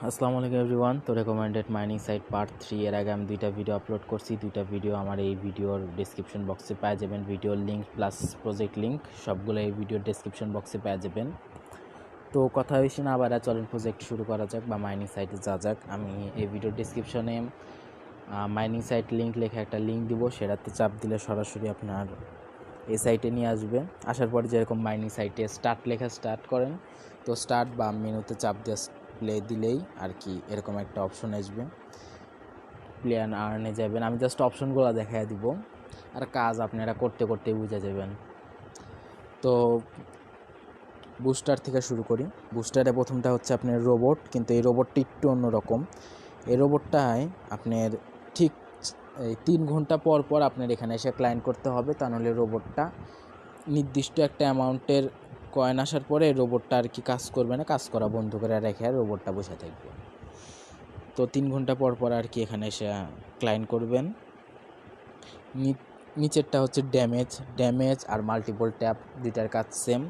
আসসালামু আলাইকুম এভরিওয়ান। তো রেকমেন্ডেড মাইনিং সাইট পার্ট 3 এর আগে আমি দুইটা ভিডিও আপলোড করছি। দুইটা ভিডিও আমার এই ভিডিওর ডেসক্রিপশন বক্সে পেয়ে যাবেন। ভিডিওর লিঙ্ক প্লাস প্রজেক্ট লিঙ্ক সবগুলো এই ভিডিওর ডেসক্রিপশন বক্সে পেয়ে যাবেন। তো কথা বেশি না বাড়া, চলেন প্রজেক্ট শুরু করা যাক বা মাইনিং সাইটে যাক। আমি এই ভিডিওর ডেসক্রিপশনে মাইনিং সাইট লিঙ্ক লেখা একটা লিঙ্ক দিব, সেটাতে চাপ দিলে সরাসরি আপনার এই সাইটে নিয়ে আসবে। আসার পরে যেরকম মাইনিং সাইটে স্টার্ট লেখা স্টার্ট করেন, তো স্টার্ট বা মেনুতে চাপ দিয়ে প্লে দিলেই আর কি এরকম একটা অপশন আসবে, প্লে অ্যান্ড আর্নে যাবেন। আমি জাস্ট অপশনগুলো দেখাই দিব, আর কাজ আপনারা করতে করতে বুঝে যাবেন। তো বুস্টার থেকে শুরু করি। বুস্টারে প্রথমটা হচ্ছে আপনার রোবট, কিন্তু এই রোবটটা একটু অন্যরকম। এই রোবটটায় আপনার ঠিক 3 ঘন্টা পর পর আপনার এখানে এসে ক্লায়েন্ট করতে হবে, তা নাহলে রোবটটা নির্দিষ্ট একটা অ্যামাউন্টের কয়েন আসার পরে রোবটটা আর কি কাজ করবে না, কাজ করা বন্ধ করে রেখে আর রোবটটা বসে থাকবে। তো 3 ঘন্টা পর পর আর কি এখানে এসে ক্লায়েন্ট করবেন। নিচেরটা হচ্ছে ড্যামেজ আর মাল্টিপল ট্যাপ, দুইটার কাজ সেম।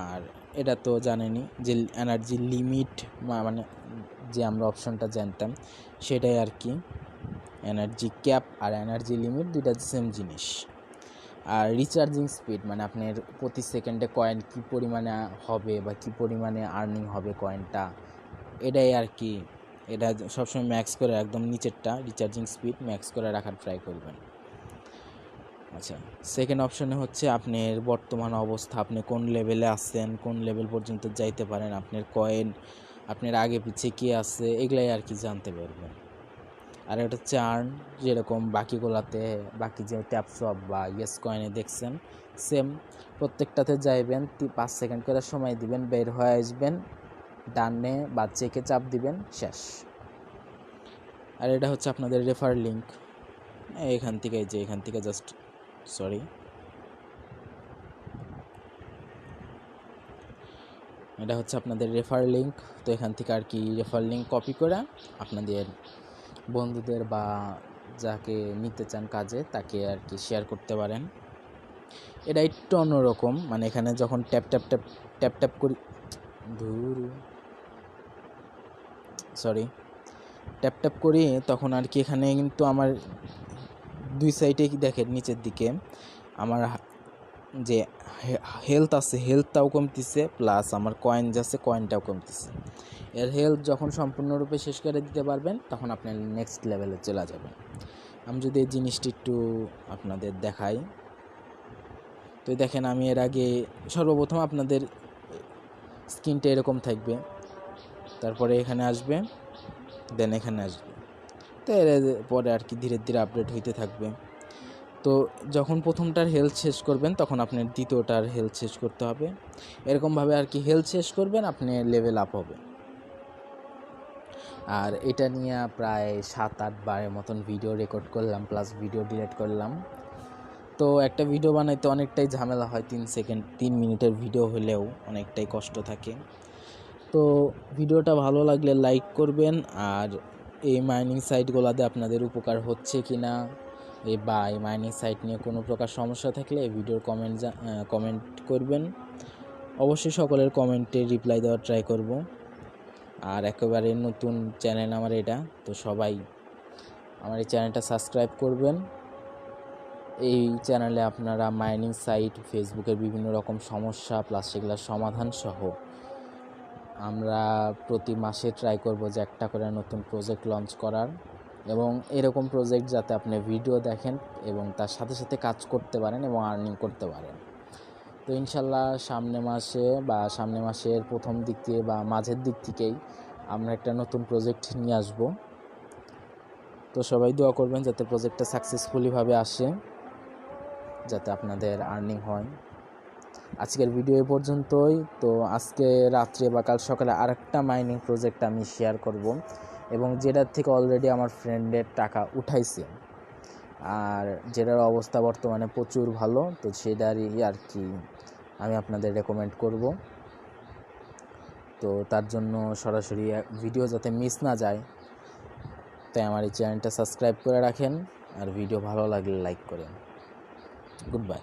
আর এটা তো জানেনই যে এনার্জি লিমিট, মানে যে আমরা অপশনটা জানতাম সেটাই আর কি। এনার্জি ক্যাপ আর এনার্জি লিমিট দুইটা সেম জিনিস। আর রিচার্জিং স্পিড, মানে আপনার প্রতি সেকেন্ডে কয়েন কী পরিমাণে হবে বা কী পরিমাণে আর্নিং হবে কয়েনটা, এটাই আর কি। এটা সবসময় ম্যাক্স করে, একদম নিচেরটা রিচার্জিং স্পিড ম্যাক্স করে রাখার ট্রাই করবেন। আচ্ছা, সেকেন্ড অপশনে হচ্ছে আপনার বর্তমান অবস্থা, আপনি কোন লেভেলে আছেন, কোন লেভেল পর্যন্ত যাইতে পারেন, আপনার কয়েন, আপনার আগে পিছিয়ে কী আছে, এগুলাই আর কি জানতে পারবেন। আর এটা হচ্ছে আর্ন, যেরকম বাকিগুলাতে, বাকি যে ট্যাপসপ বা ইয়েস কয়েনে দেখছেন সেম, প্রত্যেকটাতে যাইবেন, 5 সেকেন্ড করে সময় দিবেন, বের হয়ে আসবেন, ডানে বা চেকে চাপ দিবেন, শেষ। আর এটা হচ্ছে আপনাদের রেফার লিঙ্ক, এখান থেকে জাস্ট এটা হচ্ছে আপনাদের রেফার লিঙ্ক। তো এখান থেকে আর কি রেফার লিঙ্ক কপি করে আপনাদের বন্ধুদের বা যাকে নিতে চান কাজে তাকে আর কি শেয়ার করতে পারেন। এটা একটু অন্যরকম, মানে এখানে যখন ট্যাপ ট্যাপ করি, ট্যাপ করি, তখন আর কি এখানে কিন্তু আমার দুই সাইডে কি দেখেন, নিচের দিকে আমার যে হেলথ আছে হেলথটাও কমতেছে, প্লাস আমার কয়েন যাচ্ছে কয়েনটাও কমতেছে। এর হেলথ যখন সম্পূর্ণরূপে শেষ করে দিতে পারবেন তখন আপনার নেক্সট লেভেলে চলে যাবেন। আমি যদি এই জিনিসটি একটু আপনাদের দেখাই, তো দেখেন আমি এর আগে সর্বপ্রথম আপনাদের স্ক্রিনটা এরকম থাকবে, তারপরে এখানে আসবে, দেন এখানে আসবে, তো এর পরে আর কি ধীরে ধীরে আপডেট হইতে থাকবে। তো যখন প্রথমটার হেলথ শেষ করবেন তখন আপনার দ্বিতীয়টার হেলথ শেষ করতে হবে, এরকমভাবে আর কি হেলথ শেষ করবেন, আপনি লেভেল আপ হবে। আর এটা নিয়ে প্রায় 7-8 বারের মতন ভিডিও রেকর্ড করলাম, প্লাস ভিডিও ডিলিট করলাম। তো একটা ভিডিও বানাইতে অনেকটাই ঝামেলা হয়, 3 মিনিটের ভিডিও হলেও অনেকটাই কষ্ট থাকে। তো ভিডিওটা ভালো লাগলে লাইক করবেন, আর এই মাইনিং সাইটগুলোতে আপনাদের উপকার হচ্ছে কি না, বা এই মাইনিং সাইট নিয়ে কোনো প্রকার সমস্যা থাকলে এই ভিডিওর কমেন্ট করবেন। অবশ্যই সকলের কমেন্টে রিপ্লাই দেওয়ার ট্রাই করব। আর একেবারে নতুন চ্যানেল আমার এটা, তো সবাই আমার এই চ্যানেলটা সাবস্ক্রাইব করবেন। এই চ্যানেলে আপনারা মাইনিং সাইট, ফেসবুকের বিভিন্ন রকম সমস্যা প্লাস সেগুলোর সমাধান সহ আমরা প্রতি মাসে ট্রাই করব যে একটা করে নতুন প্রজেক্ট লঞ্চ করার, এবং এরকম প্রজেক্ট যাতে আপনি ভিডিও দেখেন এবং তার সাথে সাথে কাজ করতে পারেন এবং আর্নিং করতে পারেন। তো ইনশাল্লাহ সামনে মাসের প্রথম দিক থেকে বা মাঝের দিক থেকেই আমরা একটা নতুন প্রজেক্ট নিয়ে আসব। তো সবাই দোয়া করবেন যাতে প্রজেক্টটা সাকসেসফুলিভাবে আসে, যাতে আপনাদের আর্নিং হয়। আজকের ভিডিও এ পর্যন্তই। তো আজকে রাত্রে বা কাল সকালে আরেকটা মাইনিং প্রজেক্ট আমি শেয়ার করব, এবং যেটার থেকে অলরেডি আমার ফ্রেন্ডের টাকা উঠাইছে, আর যেটার অবস্থা বর্তমানে প্রচুর ভালো। তো সেটারই আর কি আমি আপনাদের রেকমেন্ড করব। তো তার জন্য সরাসরি ভিডিও যাতে মিস না যায়, তাই আমার এই চ্যানেলটা সাবস্ক্রাইব করে রাখেন, আর ভিডিও ভালো লাগলে লাইক করেন। Good bye.